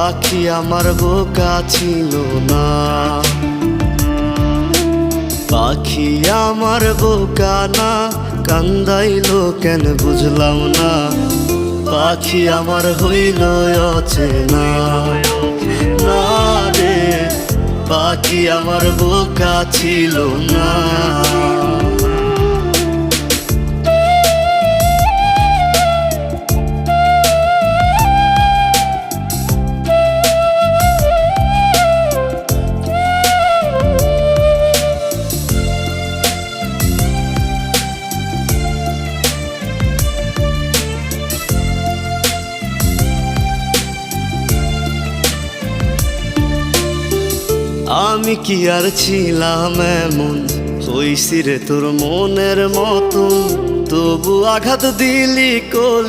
পাখি আমার বোকা ছিল না, পাখি আমার বোকা না, কান্দাইলো কেন বুঝলাম না। পাখি আমার হইল অচেনা, না রে পাখি আমার বোকা ছিল না। আমি কি আর ছিলাম এমন, হইছি রে তোর মনের মতন, তবু আঘাত দিলি কলি।